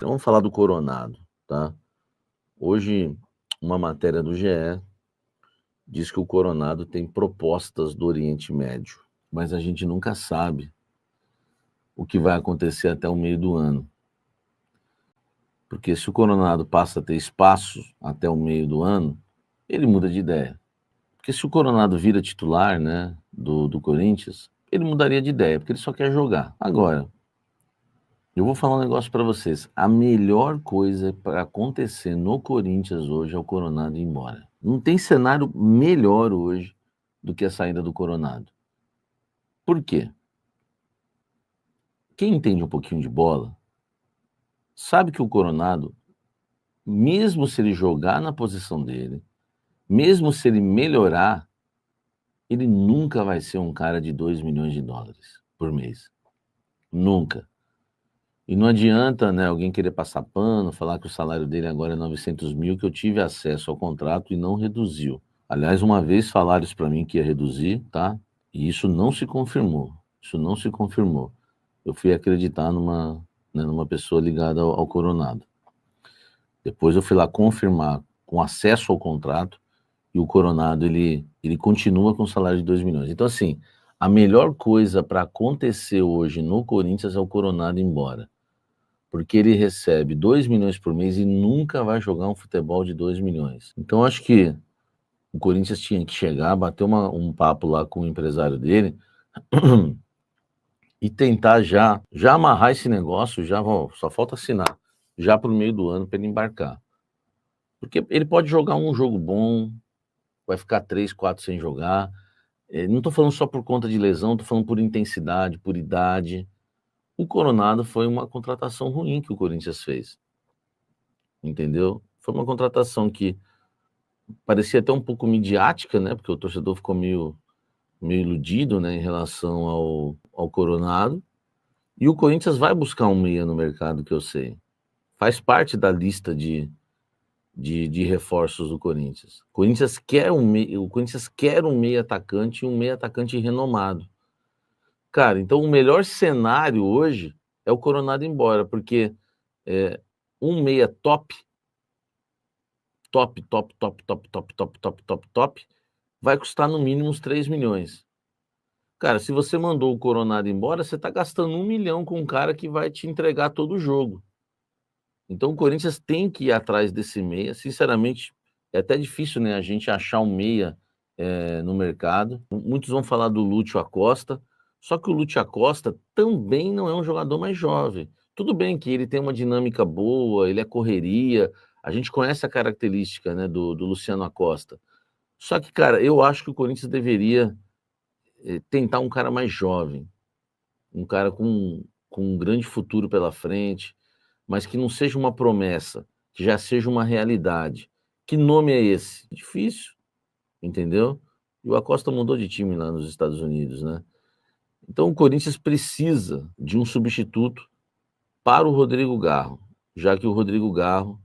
Então vamos falar do Coronado, tá? Hoje, uma matéria do GE diz que o Coronado tem propostas do Oriente Médio, mas a gente nunca sabe o que vai acontecer até o meio do ano. Porque se o Coronado passa a ter espaço até o meio do ano, ele muda de ideia. Porque se o Coronado vira titular, né, do Corinthians, ele mudaria de ideia, porque ele só quer jogar. Agora, eu vou falar um negócio para vocês. A melhor coisa para acontecer no Corinthians hoje é o Coronado ir embora. Não tem cenário melhor hoje do que a saída do Coronado. Por quê? Quem entende um pouquinho de bola sabe que o Coronado, mesmo se ele jogar na posição dele, mesmo se ele melhorar, ele nunca vai ser um cara de 2 milhões de dólares por mês. Nunca. E não adianta, né, alguém querer passar pano, falar que o salário dele agora é 900 mil, que eu tive acesso ao contrato e não reduziu. Aliás, uma vez falaram isso para mim que ia reduzir, tá? E isso não se confirmou. Isso não se confirmou. Eu fui acreditar numa pessoa ligada ao Coronado. Depois eu fui lá confirmar com acesso ao contrato e o Coronado, ele continua com salário de 2 milhões. Então, assim, a melhor coisa para acontecer hoje no Corinthians é o Coronado ir embora. Porque ele recebe 2 milhões por mês e nunca vai jogar um futebol de 2 milhões. Então, acho que o Corinthians tinha que chegar, bater um papo lá com o empresário dele e tentar já amarrar esse negócio, só falta assinar, já para o meio do ano para ele embarcar. Porque ele pode jogar um jogo bom, vai ficar 3, 4 sem jogar. Não estou falando só por conta de lesão, estou falando por intensidade, por idade. O Coronado foi uma contratação ruim que o Corinthians fez. Entendeu? Foi uma contratação que parecia até um pouco midiática, né? Porque o torcedor ficou meio iludido, né, em relação ao Coronado. E o Corinthians vai buscar um meia no mercado, que eu sei. Faz parte da lista de reforços do Corinthians. O Corinthians quer um meia atacante e um meia atacante renomado. Cara, então o melhor cenário hoje é o Coronado ir embora, porque um meia top, vai custar no mínimo uns 3 milhões. Cara, se você mandou o Coronado embora, você está gastando 1 milhão com um cara que vai te entregar todo o jogo. Então o Corinthians tem que ir atrás desse meia. Sinceramente, é até difícil, né, a gente achar um meia no mercado. Muitos vão falar do Lúcio Acosta, só que o Lúcio Acosta também não é um jogador mais jovem. Tudo bem que ele tem uma dinâmica boa, ele é correria, a gente conhece a característica, né, do Luciano Acosta. Só que, cara, eu acho que o Corinthians deveria tentar um cara mais jovem, um cara com um grande futuro pela frente, mas que não seja uma promessa, que já seja uma realidade. Que nome é esse? Difícil, entendeu? E o Acosta mudou de time lá nos Estados Unidos, né? Então o Corinthians precisa de um substituto para o Rodrigo Garro, já que o Rodrigo Garro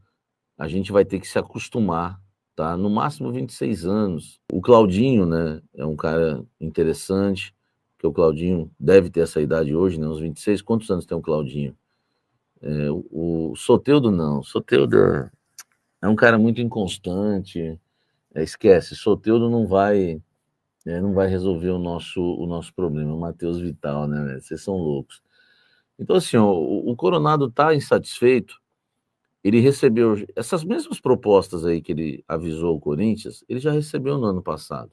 a gente vai ter que se acostumar, tá? No máximo 26 anos. O Claudinho, né, é um cara interessante, que o Claudinho deve ter essa idade hoje, né, uns 26. Quantos anos tem o Claudinho? O Soteldo não. Soteldo é um cara muito inconstante. Esquece, Soteldo não vai resolver o nosso problema. O Matheus Vital, né, velho? Vocês são loucos. Então, assim, ó, o Coronado tá insatisfeito. Ele recebeu essas mesmas propostas aí que ele avisou o Corinthians, ele já recebeu no ano passado.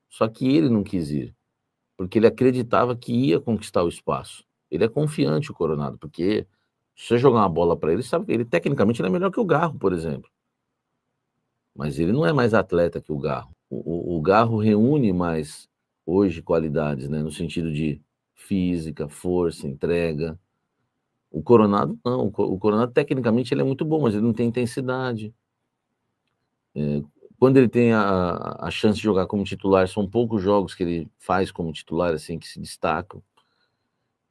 Só que ele não quis ir, porque ele acreditava que ia conquistar o espaço. Ele é confiante, o Coronado, porque se você jogar uma bola para ele, sabe que ele tecnicamente ele é melhor que o Garro, por exemplo. Mas ele não é mais atleta que o Garro. O Garro reúne mais hoje qualidades, né, no sentido de física, força, entrega. O Coronado não, o Coronado tecnicamente ele é muito bom, mas ele não tem intensidade. Quando ele tem a chance de jogar como titular, são poucos jogos que ele faz como titular, assim, que se destacam.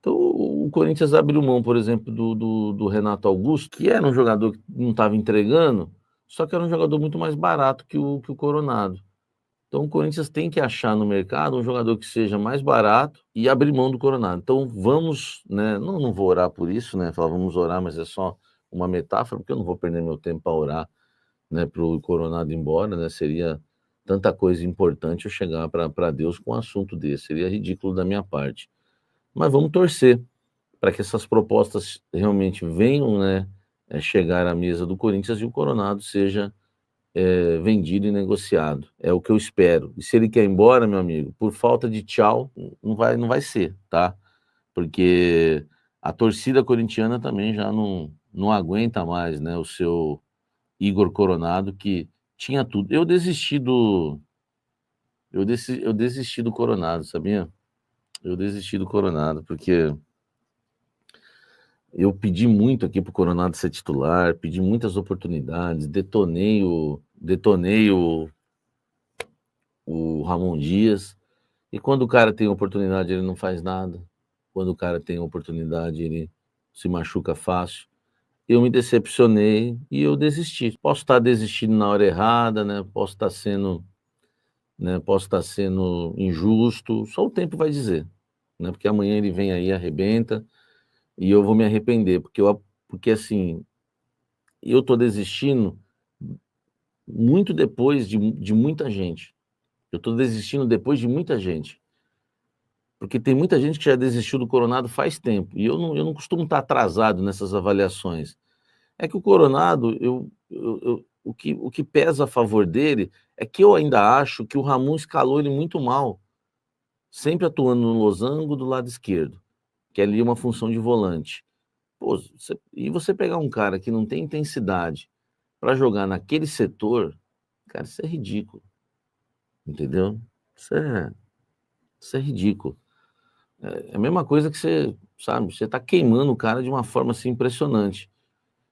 Então o Corinthians abriu mão, por exemplo, do Renato Augusto, que era um jogador que não estava entregando, só que era um jogador muito mais barato que o Coronado. Então o Corinthians tem que achar no mercado um jogador que seja mais barato e abrir mão do Coronado. Então vamos, né? Não vou orar por isso, né? Falar vamos orar, mas é só uma metáfora, porque eu não vou perder meu tempo para orar, né, para o Coronado ir embora, né? Seria tanta coisa importante eu chegar para Deus com um assunto desse, seria ridículo da minha parte. Mas vamos torcer para que essas propostas realmente venham, né, chegar à mesa do Corinthians e o Coronado seja vendido e negociado. É o que eu espero. E se ele quer ir embora, meu amigo, por falta de tchau, não vai ser, tá? Porque a torcida corintiana também já não aguenta mais, né, o seu Igor Coronado, que tinha tudo. Eu desisti do Coronado, sabia? Eu desisti do Coronado, porque eu pedi muito aqui pro Coronado ser titular, pedi muitas oportunidades, detonei o Ramon Dias, e quando o cara tem oportunidade, ele não faz nada. Quando o cara tem oportunidade, ele se machuca fácil. Eu me decepcionei e eu desisti. Posso estar desistindo na hora errada, né? Posso estar sendo injusto, só o tempo vai dizer, né? Porque amanhã ele vem aí, arrebenta, e eu vou me arrepender, porque assim, eu tô desistindo muito depois de muita gente. Eu tô desistindo depois de muita gente. Porque tem muita gente que já desistiu do Coronado faz tempo, e eu não costumo estar atrasado nessas avaliações. É que o Coronado, o que pesa a favor dele é que eu ainda acho que o Ramon escalou ele muito mal, sempre atuando no losango do lado esquerdo, que é ali uma função de volante. Pô, e você pegar um cara que não tem intensidade para jogar naquele setor, cara, isso é ridículo, entendeu? Isso é ridículo. É a mesma coisa que você, sabe, você está queimando o cara de uma forma assim impressionante.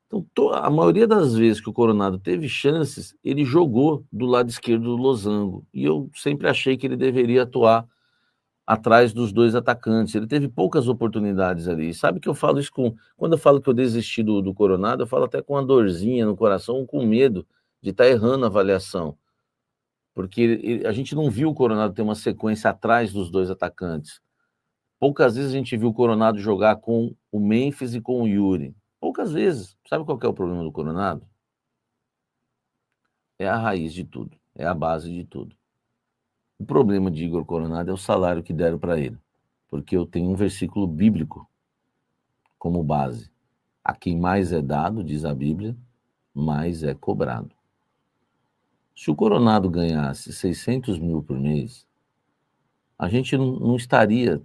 Então, a maioria das vezes que o Coronado teve chances, ele jogou do lado esquerdo do losango. E eu sempre achei que ele deveria atuar atrás dos dois atacantes. Ele teve poucas oportunidades ali. E sabe que eu falo isso quando eu falo que eu desisti do Coronado, eu falo até com uma dorzinha no coração, com medo de estar errando a avaliação. Porque a gente não viu o Coronado ter uma sequência atrás dos dois atacantes. Poucas vezes a gente viu o Coronado jogar com o Memphis e com o Yuri. Poucas vezes. Sabe qual que é o problema do Coronado? É a raiz de tudo, é a base de tudo. O problema de Igor Coronado é o salário que deram para ele, porque eu tenho um versículo bíblico como base. A quem mais é dado, diz a Bíblia, mais é cobrado. Se o Coronado ganhasse 600 mil por mês, a gente não estaria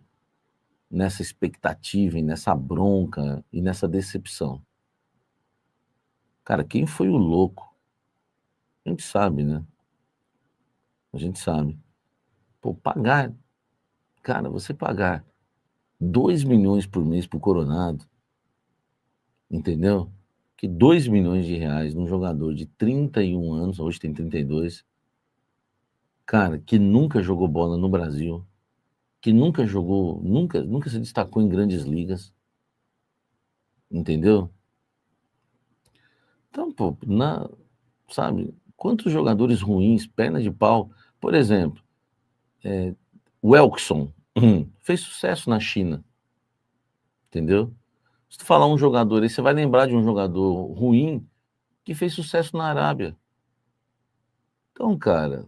nessa expectativa, e nessa bronca e nessa decepção. Cara, quem foi o louco? A gente sabe, né? A gente sabe. Pô, você pagar 2 milhões por mês pro Coronado, entendeu? Que 2 milhões de reais num jogador de 31 anos, hoje tem 32, cara, que nunca jogou bola no Brasil, que nunca se destacou em grandes ligas, entendeu? Então, pô, sabe, quantos jogadores ruins, perna de pau, por exemplo, o Elkson, fez sucesso na China, entendeu? Se tu falar um jogador aí, você vai lembrar de um jogador ruim que fez sucesso na Arábia. Então, cara,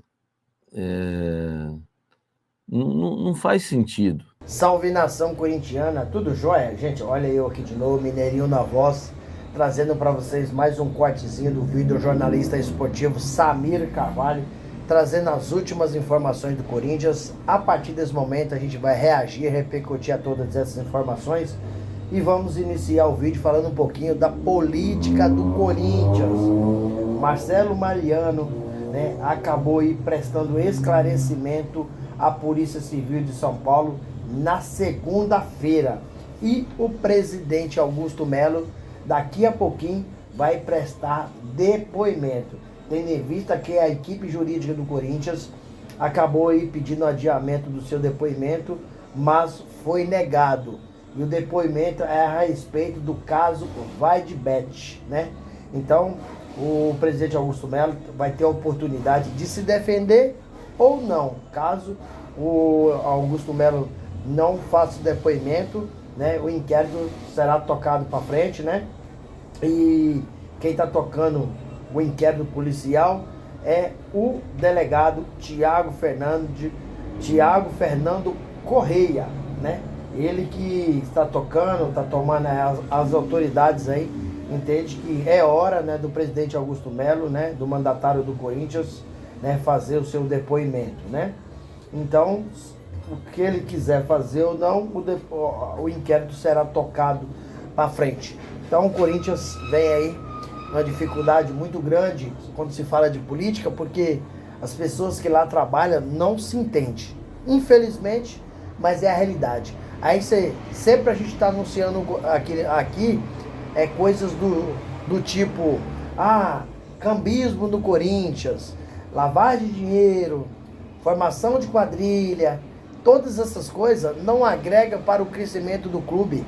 não faz sentido. Salve nação corintiana, tudo jóia? Gente, olha eu aqui de novo, Mineirinho na voz, trazendo para vocês mais um cortezinho do vídeo jornalista esportivo Samir Carvalho, trazendo as últimas informações do Corinthians. A partir desse momento a gente vai reagir, repercutir a todas essas informações e vamos iniciar o vídeo falando um pouquinho da política do Corinthians. Marcelo Mariano, né, acabou aí prestando esclarecimento à Polícia Civil de São Paulo na segunda-feira. E o presidente Augusto Melo, daqui a pouquinho, vai prestar depoimento. Tendo em vista que a equipe jurídica do Corinthians acabou aí pedindo adiamento do seu depoimento, mas foi negado. E o depoimento é a respeito do caso Vaidbet, né? Então, o presidente Augusto Melo vai ter a oportunidade de se defender ou não. Caso o Augusto Melo não faça o depoimento, né, o inquérito será tocado para frente, né? E quem está tocando o inquérito policial é o delegado Tiago Fernando Correia, né? Ele que está tocando, está tomando as autoridades aí, entende que é hora, né, do presidente Augusto Melo, né, do mandatário do Corinthians, né, fazer o seu depoimento, né? Então, o que ele quiser fazer ou não, o inquérito será tocado para frente. Então, o Corinthians vem aí uma dificuldade muito grande quando se fala de política, porque as pessoas que lá trabalham não se entendem. Infelizmente, mas é a realidade. Aí sempre a gente está anunciando aqui coisas do tipo, cambismo no Corinthians, lavagem de dinheiro, formação de quadrilha, todas essas coisas não agregam para o crescimento do clube.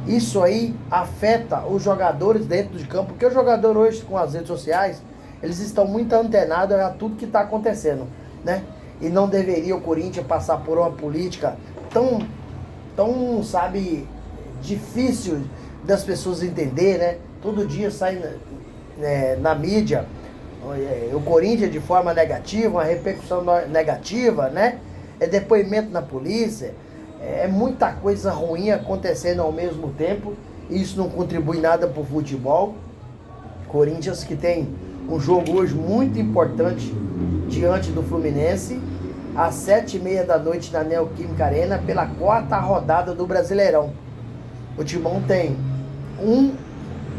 Isso aí afeta os jogadores dentro de campo, porque o jogador hoje com as redes sociais, eles estão muito antenados a tudo que está acontecendo, né? E não deveria o Corinthians passar por uma política tão, sabe, difícil das pessoas entender, né? Todo dia sai na mídia o Corinthians de forma negativa, uma repercussão negativa, né? É depoimento na polícia, é muita coisa ruim acontecendo ao mesmo tempo. Isso não contribui nada para o futebol. Corinthians que tem um jogo hoje muito importante diante do Fluminense, às 7h30 da noite na Neoquímica Arena, pela 4ª rodada do Brasileirão. O Timão tem um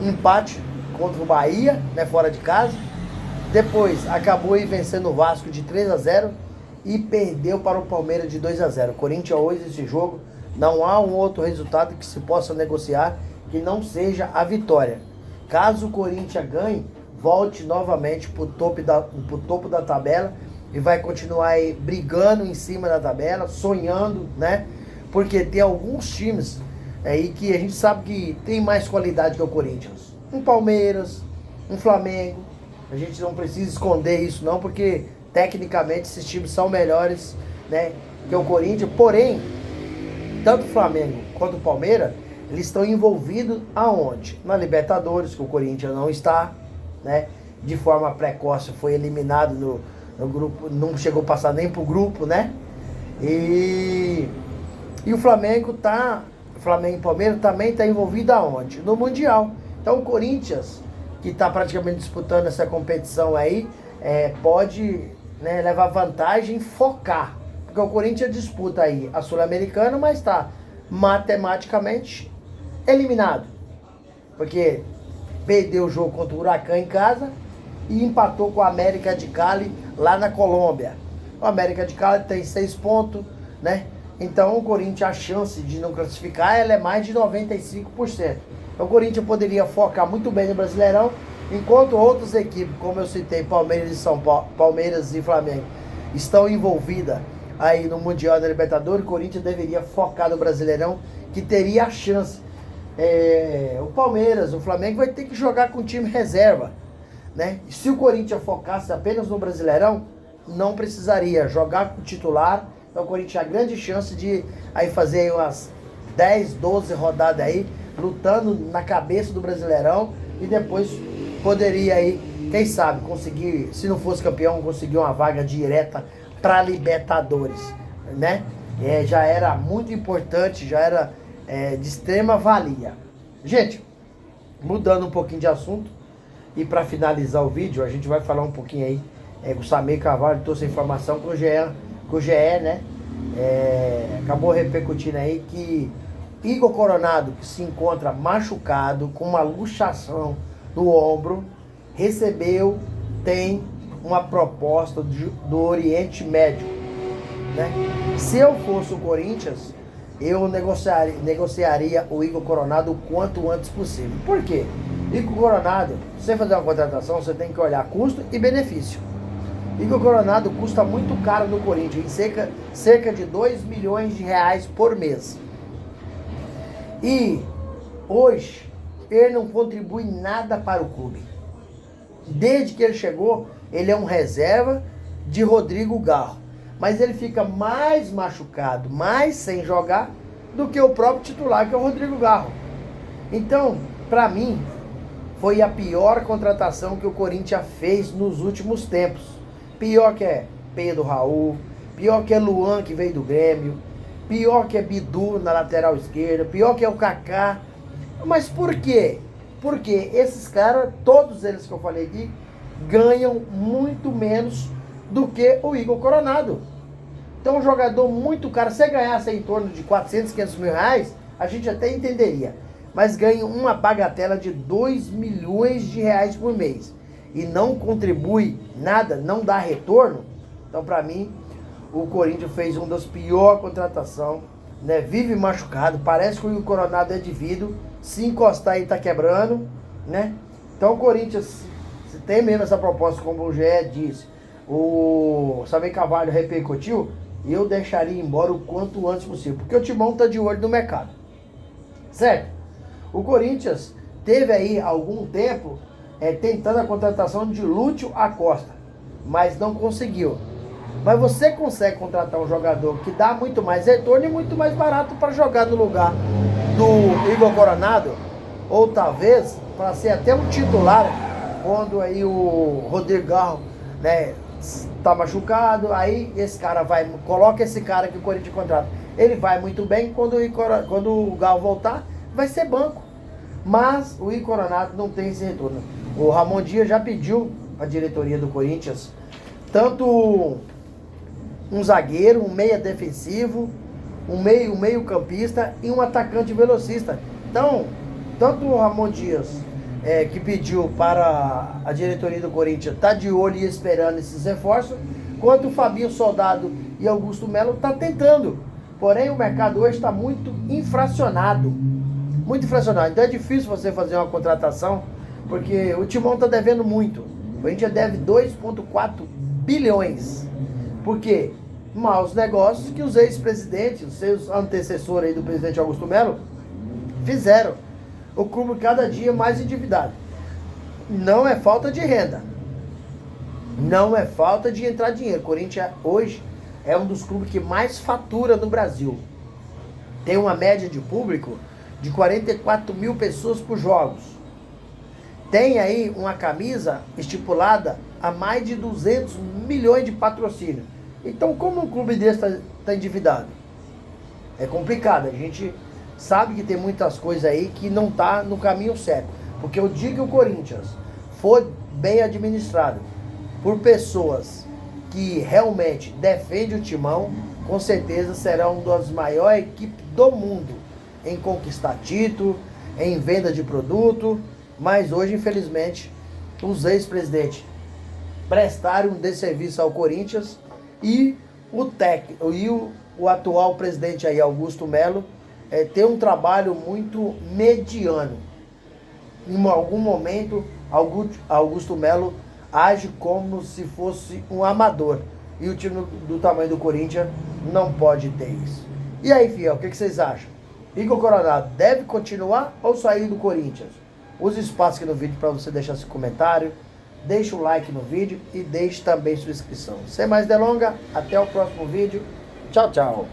empate contra o Bahia, né, fora de casa. Depois acabou aí vencendo o Vasco de 3-0 e perdeu para o Palmeiras de 2-0. Corinthians hoje, esse jogo, não há um outro resultado que se possa negociar que não seja a vitória. Caso o Corinthians ganhe, volte novamente pro topo da tabela e vai continuar aí brigando em cima da tabela, sonhando, né? Porque tem alguns times aí que a gente sabe que tem mais qualidade que o Corinthians. Um Palmeiras, um Flamengo. A gente não precisa esconder isso não, porque tecnicamente esses times são melhores, né, que o Corinthians. Porém, tanto o Flamengo quanto o Palmeiras, eles estão envolvidos aonde? Na Libertadores, que o Corinthians não está, né? De forma precoce foi eliminado no grupo, não chegou a passar nem pro grupo, né? E o Flamengo e Palmeiras também está envolvido aonde? No Mundial. Então o Corinthians, que está praticamente disputando essa competição aí, pode, né, levar vantagem e focar. Porque o Corinthians disputa aí a Sul-Americana, mas está matematicamente eliminado. Porque perdeu o jogo contra o Huracan em casa e empatou com o América de Cali lá na Colômbia. O América de Cali tem 6 pontos, né? Então o Corinthians, a chance de não classificar, ela é mais de 95%. Então o Corinthians poderia focar muito bem no Brasileirão, enquanto outras equipes, como eu citei, Palmeiras e Flamengo, estão envolvidas aí no Mundial da Libertadores. O Corinthians deveria focar no Brasileirão, que teria a chance. O Palmeiras, o Flamengo vai ter que jogar com time reserva, né? E se o Corinthians focasse apenas no Brasileirão, não precisaria jogar com o titular. Então o Corinthians tem a grande chance de aí fazer aí umas 10, 12 rodadas aí, lutando na cabeça do Brasileirão, e depois poderia aí, quem sabe, conseguir, se não fosse campeão, conseguir uma vaga direta para Libertadores, né? Já era muito importante, já era de extrema valia. Gente, mudando um pouquinho de assunto, e para finalizar o vídeo, a gente vai falar um pouquinho aí com o Samir Carvalho. Trouxe a informação que o GE, né, acabou repercutindo aí que Igor Coronado, que se encontra machucado com uma luxação no ombro, tem uma proposta do Oriente Médio, né? Se eu fosse o Corinthians, eu negociaria o Igor Coronado o quanto antes possível. Por quê? Igor Coronado, você fazer uma contratação, você tem que olhar custo e benefício. Igor Coronado custa muito caro no Corinthians, em cerca de 2 milhões de reais por mês. E hoje ele não contribui nada para o clube. Desde que ele chegou, ele é um reserva de Rodrigo Garro. Mas ele fica mais machucado, mais sem jogar, do que o próprio titular, que é o Rodrigo Garro. Então, para mim, foi a pior contratação que o Corinthians fez nos últimos tempos. Pior que é Pedro Raul, pior que é Luan, que veio do Grêmio, pior que é Bidu na lateral esquerda, pior que é o Kaká. Mas por quê? Porque esses caras, todos eles que eu falei aqui, ganham muito menos do que o Igor Coronado. Então um jogador muito caro, se ganhasse em torno de 400, 500 mil reais, a gente até entenderia. Mas ganha uma bagatela de 2 milhões de reais por mês. E não contribui nada, não dá retorno. Então para mim, o Corinthians fez uma das piores contratações, né? Vive machucado, parece que o Coronado é de vidro, se encostar aí tá quebrando, né? Então o Corinthians, se tem mesmo essa proposta, como o GE disse, o Samuel Carvalho repercutiu, eu deixaria embora o quanto antes possível, porque o Timão tá de olho no mercado, certo? O Corinthians teve aí algum tempo tentando a contratação de Lúcio Acosta, mas não conseguiu. Mas você consegue contratar um jogador que dá muito mais retorno e muito mais barato para jogar no lugar do Igor Coronado, ou talvez para ser até um titular quando aí o Rodrigo Garro, né, tá machucado, aí esse cara vai, coloca esse cara que o Corinthians contrata, ele vai muito bem, quando o Garro voltar, vai ser banco. Mas o Igor Coronado não tem esse retorno. O Ramon Dias já pediu a diretoria do Corinthians tanto um zagueiro, um meia defensivo, um meio campista e um atacante velocista. Então, tanto o Ramon Dias, que pediu para a diretoria do Corinthians, tá de olho e esperando esses reforços, quanto o Fabinho Soldado e Augusto Melo tá tentando. Porém, o mercado hoje está muito infracionado. Muito infracionado. Então é difícil você fazer uma contratação, porque o Timão tá devendo muito. O Corinthians deve 2,4 bilhões. Por quê? Maus negócios que os ex-presidentes, os seus antecessores aí do presidente Augusto Melo, fizeram. O clube cada dia mais endividado. Não é falta de renda. Não é falta de entrar dinheiro. O Corinthians hoje é um dos clubes que mais fatura no Brasil. Tem uma média de público de 44 mil pessoas por jogos. Tem aí uma camisa estipulada a mais de 200 milhões de patrocínio. Então, como um clube desse está endividado? É complicado. A gente sabe que tem muitas coisas aí que não está no caminho certo. Porque eu digo que o Corinthians for bem administrado por pessoas que realmente defendem o Timão, com certeza será uma das maiores equipes do mundo em conquistar título, em venda de produto. Mas hoje, infelizmente, os ex-presidentes prestaram um desserviço ao Corinthians e o técnico e o atual presidente aí, Augusto Melo, tem um trabalho muito mediano. Em algum momento, Augusto Melo age como se fosse um amador. E o time do tamanho do Corinthians não pode ter isso. E aí, fiel, o que vocês acham? Igor Coronado deve continuar ou sair do Corinthians? Use o espaço aqui no vídeo para você deixar seu comentário. Deixe o like no vídeo e deixe também sua inscrição. Sem mais delongas, até o próximo vídeo. Tchau, tchau.